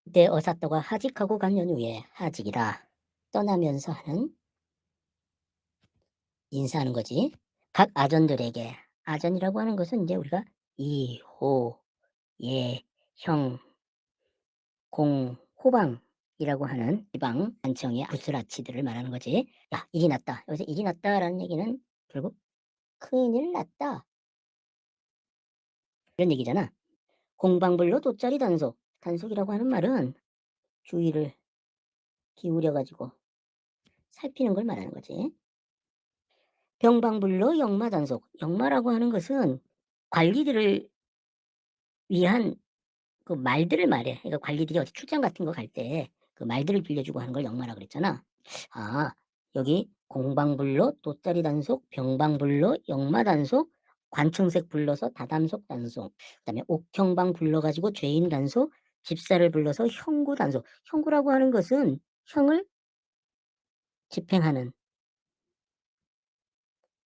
그때 어사또가 하직하고 간 연후에 하직이라 떠나면서 하는 인사하는 거지. 각 아전들에게 아전이라고 하는 것은 이제 우리가 이, 호, 예, 형, 공, 호방이라고 하는 지방 관청의 부스라치들을 말하는 거지. 야, 일이 났다. 여기서 일이 났다라는 얘기는 결국 큰일 났다. 이런 얘기잖아. 공방불로 돗자리 단속. 단속이라고 하는 말은 주의를 기울여가지고 살피는 걸 말하는 거지. 병방불로 역마단속. 역마라고 하는 것은 관리들을 위한 그 말들을 말해. 그러니까 관리들이 어디 출장 같은 거 갈 때 그 말들을 빌려주고 하는 걸 역마라 그랬잖아. 아, 여기 공방불로 돗자리 단속, 병방불로 역마 단속, 관청색 불러서 다담속 단속, 그다음에 옥형방 불러가지고 죄인 단속, 집사를 불러서 형구 단속. 형구라고 하는 것은 형을 집행하는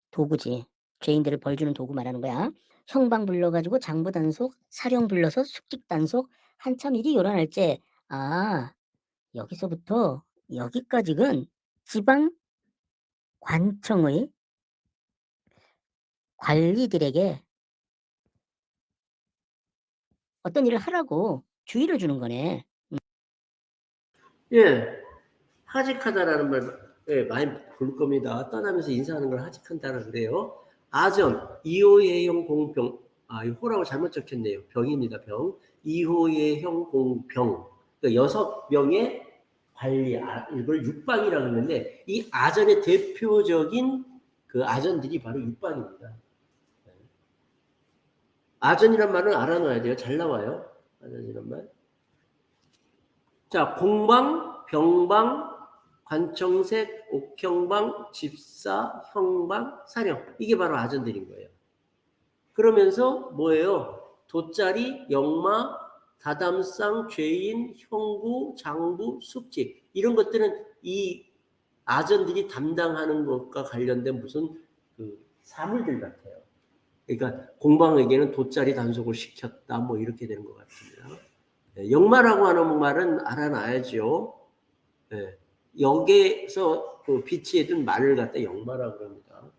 도구지. 죄인들을 벌 주는 도구 말하는 거야. 형방 불러가지고 장부 단속, 사령 불러서 숙직 단속, 한참 일이 요란할째. 아, 여기서부터 여기까지는 지방 관청의 관리들에게 어떤 일을 하라고 주의를 주는 거네. 예, 하직하다라는 말, 예, 많이 볼 겁니다. 떠나면서 인사하는 걸 하직한다라 그래요. 아전, 이호예형 공병, 이 호라고 잘못 적혔네요. 병입니다, 병. 이호예형 공병. 그러니까 6명의 관리, 이걸 육방이라고 했는데, 이 아전의 대표적인 그 아전들이 바로 육방입니다. 아전이란 말은 알아놔야 돼요. 잘 나와요. 아전이란 말. 자, 공방, 병방, 관청색, 옥형방, 집사, 형방, 사령. 이게 바로 아전들인 거예요. 그러면서 뭐예요? 돗자리, 역마, 다담상, 죄인, 형부, 장부, 숙직. 이런 것들은 이 아전들이 담당하는 것과 관련된 무슨 그 사물들 같아요. 그러니까 공방에게는 돗자리 단속을 시켰다. 뭐 이렇게 되는 것 같습니다. 역마라고 하는 말은 알아놔야죠. 네. 역에서 그 비치에 든 말을 갖다 역마라고 합니다.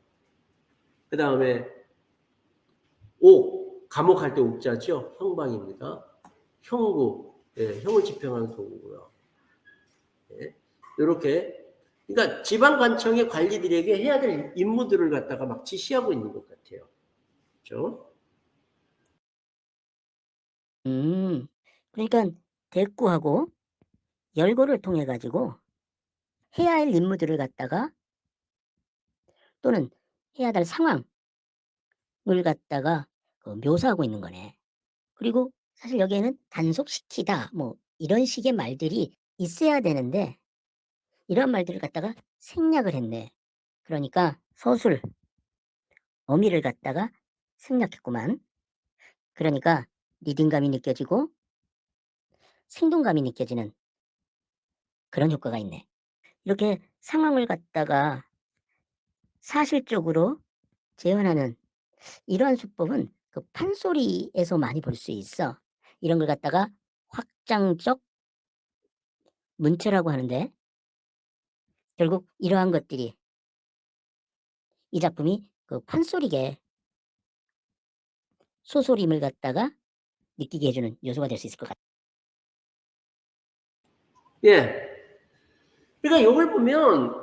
그 다음에 옥, 감옥 할 때 옥자죠. 형방입니다. 형구, 형을 집행하는 도구고요. 이렇게 그러니까 지방관청의 관리들에게 해야 될 임무들을 갖다가 막 지시하고 있는 것 같아요. 그렇죠? 그러니까 대꾸하고 열거를 통해 가지고 해야 할 임무들을 갖다가 또는 해야 될 상황을 갖다가 묘사하고 있는 거네. 그리고 사실 여기에는 단속시키다 뭐 이런 식의 말들이 있어야 되는데 이런 말들을 갖다가 생략을 했네. 그러니까 서술, 어미를 갖다가 생략했구만. 그러니까 리듬감이 느껴지고 생동감이 느껴지는 그런 효과가 있네. 이렇게 상황을 갖다가 사실적으로 재현하는 이러한 수법은 그 판소리에서 많이 볼 수 있어. 이런 걸 갖다가 확장적 문체라고 하는데 결국 이러한 것들이 이 작품이 그 판소리계 소소림을 갖다가 느끼게 해주는 요소가 될 수 있을 것 같아. 예. 그러니까 이걸 보면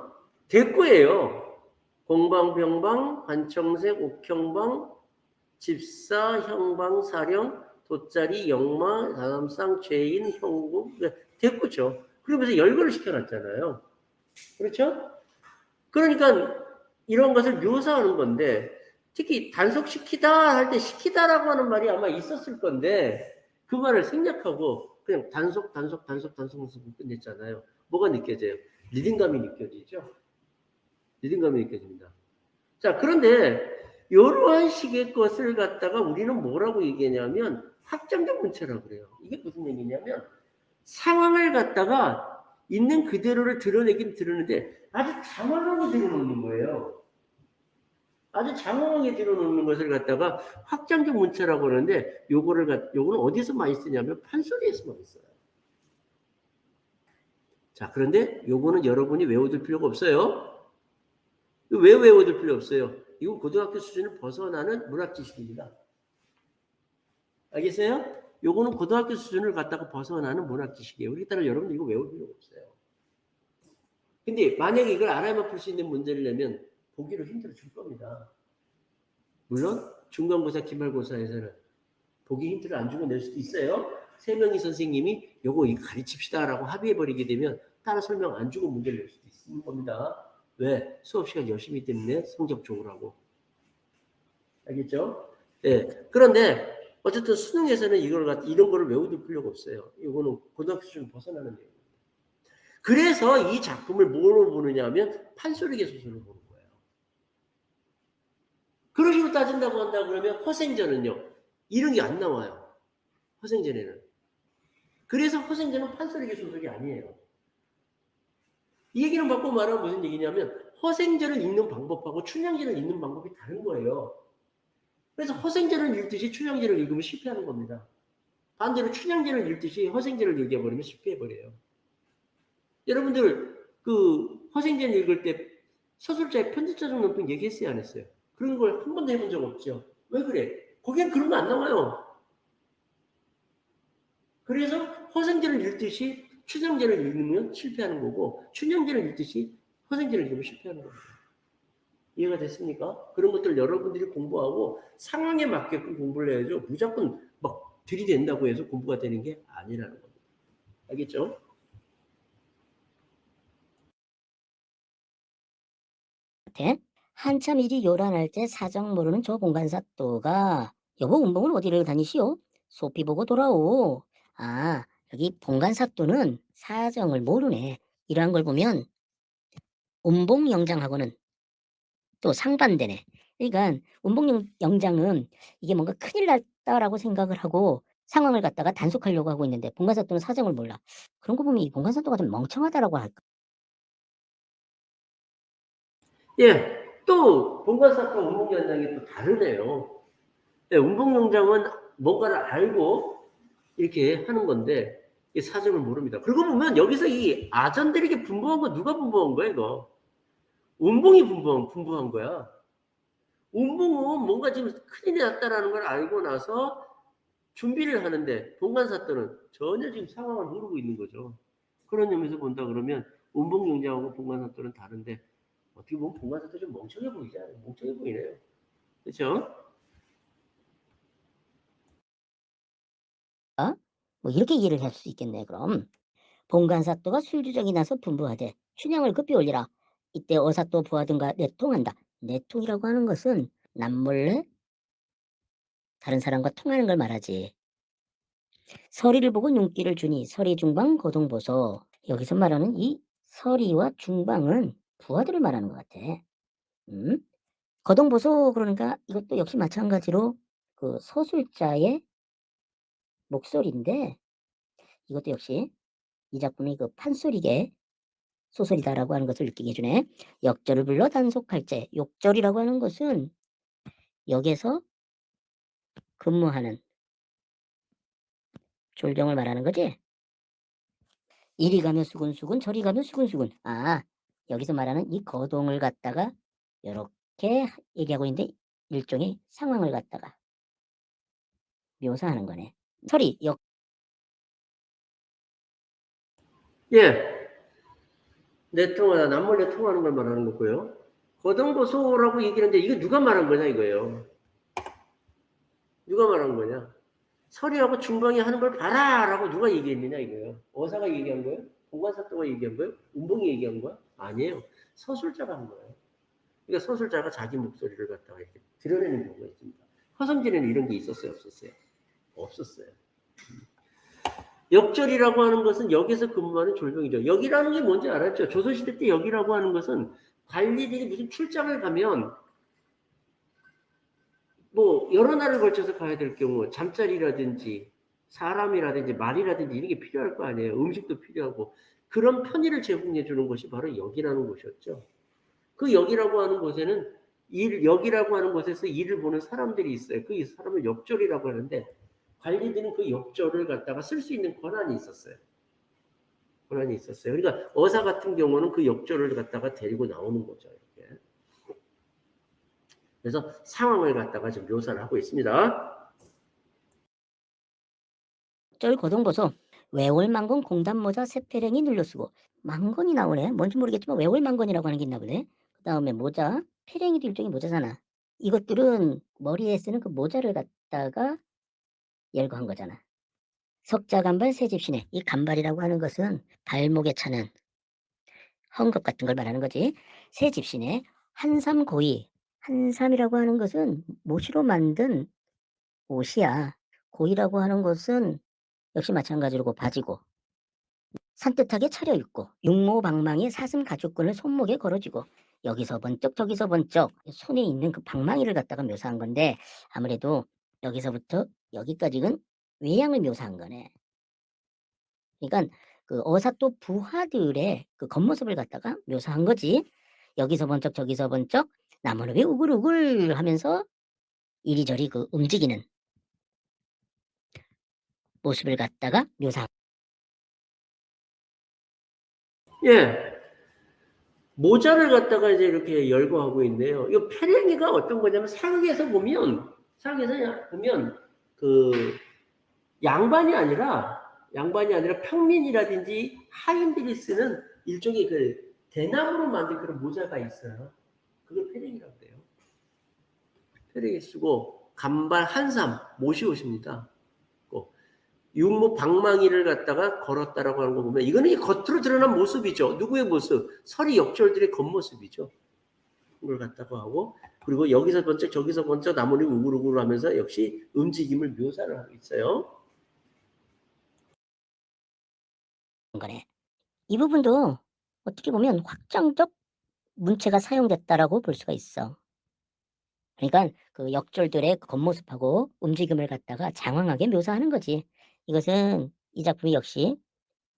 대꾸예요. 공방, 병방, 관청색, 옥형방, 집사, 형방, 사령, 돗자리, 역마, 다담상, 죄인, 형국, 대꾸죠. 그러면서 열거를 시켜놨잖아요. 그렇죠? 그러니까 이런 것을 묘사하는 건데 특히 단속시키다 할 때 시키다라고 하는 말이 아마 있었을 건데 그 말을 생략하고 그냥 단속 끝냈잖아요. 뭐가 느껴져요? 리듬감이 느껴지죠? 리듬감이 느껴집니다. 자, 그런데 이러한 식의 것을 갖다가 우리는 뭐라고 얘기하냐면 확장적 문체라고 그래요. 이게 무슨 얘기냐면 상황을 갖다가 있는 그대로를 드러내긴 드러내는데 아주 장황하게 드러놓는 거예요. 아주 장황하게 드러놓는 것을 갖다가 확장적 문체라고 하는데 요거는 어디서 많이 쓰냐면 판소리에서 많이 써요. 자, 그런데 요거는 여러분이 외워둘 필요가 없어요. 왜 외워둘 필요 없어요? 이거 고등학교 수준을 벗어나는 문학 지식입니다. 알겠어요? 요거는 고등학교 수준을 갖다가 벗어나는 문학 지식이에요. 그렇기 따라 여러분 이거 외울 필요가 없어요. 근데 만약에 이걸 알아야만 풀 수 있는 문제를 내면 보기로 힘들어 줄 겁니다. 물론 중간고사, 기말고사에서는 보기 힌트를 안 주고 낼 수도 있어요. 세 명의 선생님이 요거 가르칩시다라고 합의해버리게 되면 따로 설명 안 주고 문제를 낼 수도 있는 겁니다. 왜? 수업 시간 열심히 때문에 성적 좋으라고 하고. 알겠죠? 네. 그런데 어쨌든 수능에서는 이런 거를 외워둘 필요가 없어요. 이거는 고등학교 수준 벗어나는 내용. 그래서 이 작품을 뭐로 보느냐 하면 판소리계 소설을 보는 거예요. 그런 식으로 따진다고 한다 그러면 허생전은요. 이런 게 안 나와요. 허생전에는. 그래서 허생전은 판소리계 소설이 아니에요. 이 얘기는 바꿔 말하면 무슨 얘기냐면 허생전을 읽는 방법하고 춘향전을 읽는 방법이 다른 거예요. 그래서 허생전을 읽듯이 춘향전을 읽으면 실패하는 겁니다. 반대로 춘향전을 읽듯이 허생전을 읽어버리면 실패해버려요. 여러분들 그 허생전 읽을 때 서술자의 편집자적 논평 얘기했어요, 안 했어요? 그런 걸 한 번도 해본 적 없죠. 왜 그래? 거기엔 그런 거 안 나와요. 그래서 허생전을 읽듯이 춘향전을 읽으면 실패하는 거고 춘향전을 읽듯이 허생전을 읽으면 실패하는 겁니다. 이해가 됐습니까? 그런 것들 여러분들이 공부하고 상황에 맞게끔 공부를 해야죠. 무조건 막 들이댄다고 해서 공부가 되는 게 아니라는 겁니다. 알겠죠? 한참 일이 요란할 때 사정 모르는 저 봉간사또가 여보 운봉은 어디를 다니시오? 소피 보고 돌아오. 아 여기 봉간사또는 사정을 모르네. 이러한 걸 보면 운봉영장하고는 또 상반되네. 그러니까 운봉영장은 이게 뭔가 큰일 났다라고 생각을 하고 상황을 갖다가 단속하려고 하고 있는데 봉간사또는 사정을 몰라. 그런 거 보면 이 봉간사또가 좀 멍청하다라고 할까. 예, 또 본관사건 운봉연장이 또 다르네요. 예, 운봉연장은 뭔가를 알고 이렇게 하는 건데 이 사정을 모릅니다. 그러고 보면 여기서 이 아전들에게 분부한 거 누가 분부한 거야 이거? 운봉이 분부한 거야. 운봉은 뭔가 지금 큰일이 났다라는 걸 알고 나서 준비를 하는데 본관사또는 전혀 지금 상황을 모르고 있는 거죠. 그런 의미에서 본다 그러면 운봉영장하고 본관사또는 다른데 어떻게 보면 본관사또 좀 멍청해 보이지 않아요? 멍청해 보이네요. 그렇죠? 뭐 이렇게 이해를 할 수 있겠네 그럼. 봉간사또가 술주정이 나서 분부하되 춘향을 급히 올리라. 이때 어사또 부하든가 내통한다. 내통이라고 하는 것은 남몰래 다른 사람과 통하는 걸 말하지. 서리를 보고 눈길을 주니 서리 중방 거동보소. 여기서 말하는 이 서리와 중방은 부하들을 말하는 것 같아. 거동보소 그러니까 이것도 역시 마찬가지로 그 서술자의 목소리인데 이것도 역시 이 작품이 그 판소리계 소설이다라고 하는 것을 느끼게 해주네. 역절을 불러 단속할제. 욕절이라고 하는 것은 역에서 근무하는 졸병을 말하는 거지. 이리 가면 수군수군 저리 가면 수군수군. 아 여기서 말하는 이 거동을 갖다가 이렇게 얘기하고 있는데 일종의 상황을 갖다가 묘사하는 거네. 서리 역 예. 내통하다 남몰래 통하는 걸 말하는 거고요. 거동보소라고 얘기하는데 이거 누가 말한 거냐 이거예요. 누가 말한 거냐? 서리하고 중방이 하는 걸 봐라라고 누가 얘기했느냐 이거예요. 어사가 얘기한 거예요? 공관사또가 얘기한 거예요? 운봉이 얘기한 거야? 아니에요. 서술자가 한 거예요. 그러니까 서술자가 자기 목소리를 갖다가 이렇게 드러내는 경우가 있습니다. 허성진에는 이런 게 있었어요? 없었어요? 없었어요. 역절이라고 하는 것은 역에서 근무하는 졸병이죠. 역이라는 게 뭔지 알았죠? 조선시대 때 역이라고 하는 것은 관리들이 무슨 출장을 가면 뭐 여러 날을 걸쳐서 가야 될 경우 잠자리라든지 사람이라든지 말이라든지 이런 게 필요할 거 아니에요. 음식도 필요하고 그런 편의를 제공해 주는 것이 바로 역이라는 곳이었죠. 그 역이라고 하는 곳에는 역이라고 하는 곳에서 일을 보는 사람들이 있어요. 그 사람을 역절이라고 하는데 관리들은 그 역절을 갖다가 쓸 수 있는 권한이 있었어요. 고난이 있었어요. 그러니까 어사 같은 경우는 그 역조를 갖다가 데리고 나오는 거죠. 이렇게. 그래서 상황을 갖다가 지금 묘사를 하고 있습니다. 절 고동보소 외월망건 공단모자 세페랭이 눌러쓰고 망건이 나오네. 뭔지 모르겠지만 외월망건이라고 하는 게 있나 보네. 그 다음에 모자, 페랭이도 일종의 모자잖아. 이것들은 머리에 쓰는 그 모자를 갖다가 열거한 거잖아. 석자간발 새집시네. 이 간발이라고 하는 것은 발목에 차는 헝겊 같은 걸 말하는 거지. 새집시네. 한삼고이. 한삼이라고 하는 것은 모시로 만든 옷이야. 고이라고 하는 것은 역시 마찬가지로 바지고. 산뜻하게 차려입고 육모방망이 사슴 가죽끈을 손목에 걸어주고 여기서 번쩍 저기서 번쩍 손에 있는 그 방망이를 갖다가 묘사한 건데 아무래도 여기서부터 여기까지는 외양을 묘사한 거네. 그러니까 그 어사또 부하들의 그 겉모습을 갖다가 묘사한 거지. 여기서 번쩍 저기서 번쩍 나무늘이 우글우글 하면서 이리저리 그 움직이는 모습을 갖다가 묘사한. 예. 모자를 갖다가 이제 이렇게 열거하고 있네요. 이 페랭이가 어떤 거냐면 사극에서 보면 그 양반이 아니라 평민이라든지 하인들이 쓰는 일종의 그 대나무로 만든 그런 모자가 있어요. 그걸 페랭이라고 해요. 페랭이 쓰고 간발 한삼 모시옷입니다. 육모 방망이를 갖다가 걸었다라고 하는 거 보면 이거는 겉으로 드러난 모습이죠. 누구의 모습? 서리 역졸들의 겉모습이죠. 그걸 갖다가 하고 그리고 여기서 번쩍 저기서 번쩍 나무를 우글우글 하면서 역시 움직임을 묘사를 하고 있어요. 거네. 이 부분도 어떻게 보면 확장적 문체가 사용됐다라고 볼 수가 있어. 그러니까 그 역졸들의 겉모습하고 움직임을 갖다가 장황하게 묘사하는 거지. 이것은 이 작품이 역시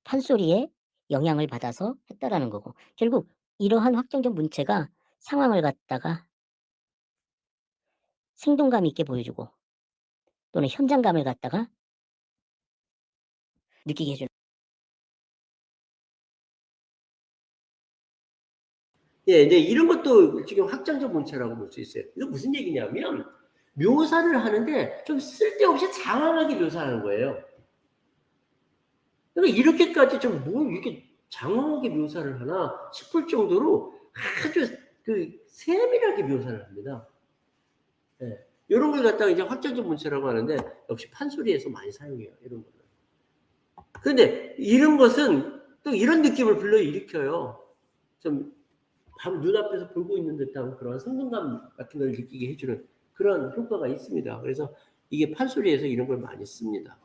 판소리에 영향을 받아서 했다라는 거고 결국 이러한 확장적 문체가 상황을 갖다가 생동감 있게 보여주고 또는 현장감을 갖다가 느끼게 해주는. 예, 이제 이런 것도 지금 확장적 문체라고 볼 수 있어요. 이거 무슨 얘기냐면 묘사를 하는데 좀 쓸데없이 장황하게 묘사하는 거예요. 그러니까 이렇게까지 좀 뭘 이렇게 장황하게 묘사를 하나 싶을 정도로 아주 그 세밀하게 묘사를 합니다. 예. 이런 걸 갖다가 이제 확장적 문체라고 하는데 역시 판소리에서 많이 사용해요. 이런 거는. 그런데 이런 것은 또 이런 느낌을 불러일으켜요. 좀 바로 눈앞에서 보고 있는 듯한 그런 생동감 같은 걸 느끼게 해주는 그런 효과가 있습니다. 그래서 이게 판소리에서 이런 걸 많이 씁니다.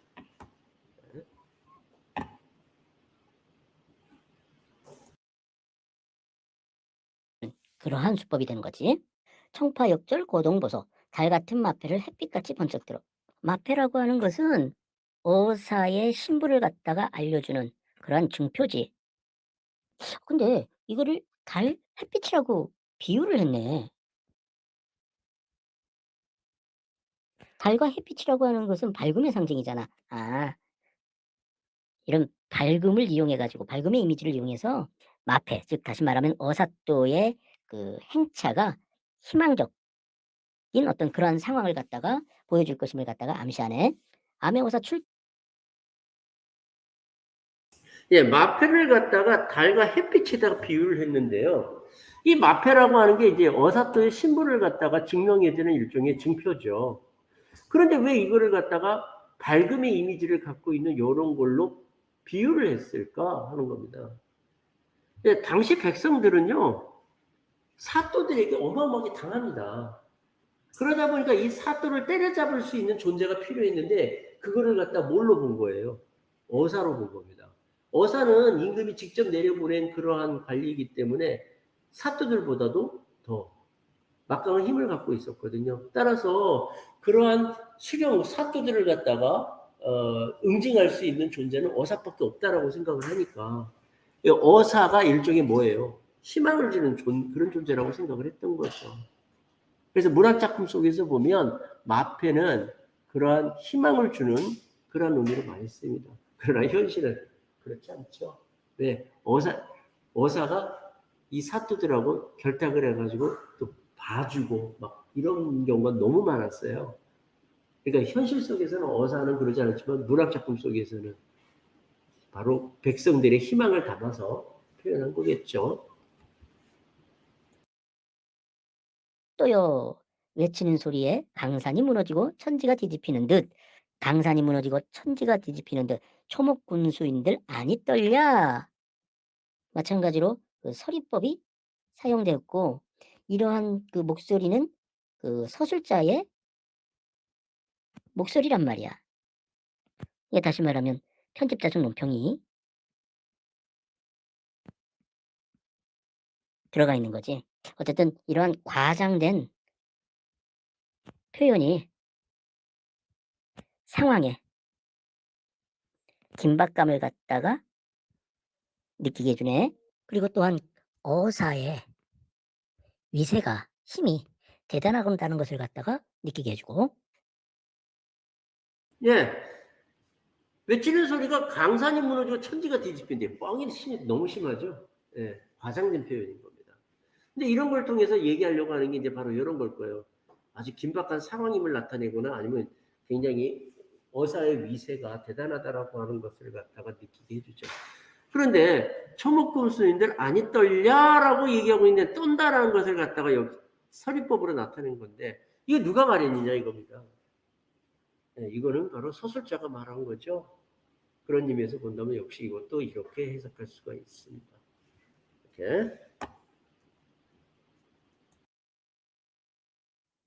그러한 수법이 되는 거지. 청파역절 고동보소 달 같은 마패를 햇빛같이 번쩍 들어. 마패라고 하는 것은 어사의 신부를 갖다가 알려주는 그러한 증표지. 근데 이거를 달 햇빛이라고 비유를 했네. 달과 햇빛이라고 하는 것은 밝음의 상징이잖아. 아, 이런 밝음을 이용해 가지고 밝음의 이미지를 이용해서 마패, 즉 다시 말하면 어사또의 그 행차가 희망적인 어떤 그런 상황을 갖다가 보여줄 것임을 갖다가 암시하네. 암행어사 출. 예, 마패를 갖다가 달과 햇빛에다가 비유를 했는데요. 이 마패라고 하는 게 이제 어사또의 신부를 갖다가 증명해주는 일종의 증표죠. 그런데 왜 이거를 갖다가 밝음의 이미지를 갖고 있는 이런 걸로 비유를 했을까 하는 겁니다. 예, 당시 백성들은요, 사또들에게 어마어마하게 당합니다. 그러다 보니까 이 사또를 때려잡을 수 있는 존재가 필요했는데 그거를 갖다 뭘로 본 거예요? 어사로 본 겁니다. 어사는 임금이 직접 내려보낸 그러한 관리이기 때문에 사또들보다도 더 막강한 힘을 갖고 있었거든요. 따라서 그러한 수령 사또들을 갖다가 응징할 수 있는 존재는 어사밖에 없다라고 생각을 하니까 어사가 일종의 뭐예요? 희망을 주는 그런 존재라고 생각을 했던 거죠. 그래서 문학작품 속에서 보면 마패는 그러한 희망을 주는 그런 의미로 많이 씁니다. 그러나 현실은 그렇지 않죠. 왜? 어사가 이 사또들하고 결탁을 해가지고 또 봐주고 막 이런 경우가 너무 많았어요. 그러니까 현실 속에서는 어사는 그러지 않았지만 문학작품 속에서는 바로 백성들의 희망을 담아서 표현한 거겠죠. 또요. 외치는 소리에 강산이 무너지고 천지가 뒤집히는 듯 강산이 무너지고 천지가 뒤집히는 듯 초목군수인들 아니 떨랴. 마찬가지로 그 서리법이 사용되었고 이러한 그 목소리는 그 서술자의 목소리란 말이야. 이게 다시 말하면 편집자적 논평이 들어가 있는 거지. 어쨌든 이러한 과장된 표현이 상황에 긴박감을 갖다가 느끼게 해주네. 그리고 또한 어사의 위세가 힘이 대단하다는 것을 갖다가 느끼게 해주고 예. 외치는 소리가 강산이 무너지고 천지가 뒤집힌대. 뻥이 너무 심하죠. 예. 과장된 표현인 겁니다. 근데 이런 걸 통해서 얘기하려고 하는 게 이제 바로 이런 걸 거예요. 아주 긴박한 상황임을 나타내거나 아니면 굉장히 어사의 위세가 대단하다라고 하는 것을 갖다가 느끼게 해주죠. 그런데 초목금수인들 아니 떨냐라고 얘기하고 있는데 떤다라는 것을 갖다가 여기 서리법으로 나타낸 건데 이거 누가 말했느냐 이겁니다. 네, 이거는 바로 서술자가 말한 거죠. 그런 의미에서 본다면 역시 이것도 이렇게 해석할 수가 있습니다. 이렇게.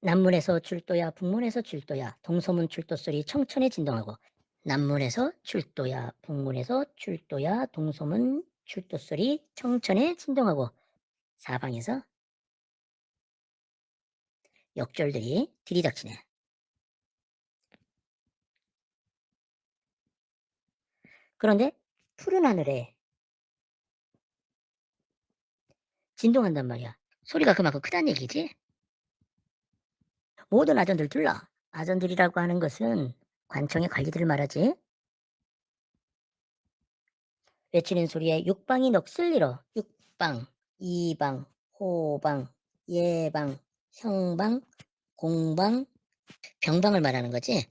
남문에서 출도야 북문에서 출도야 동서문 출도 소리 청천에 진동하고 남문에서 출도야 북문에서 출도야 동서문 출도 소리 청천에 진동하고 사방에서 역절들이 들이닥치네. 그런데 푸른 하늘에 진동한단 말이야. 소리가 그만큼 크다는 얘기지. 모든 아전들 들러. 아전들이라고 하는 것은 관청의 관리들을 말하지. 외치는 소리에 육방이 넋을리러. 육방, 이방, 호방, 예방, 형방, 공방, 병방을 말하는 거지.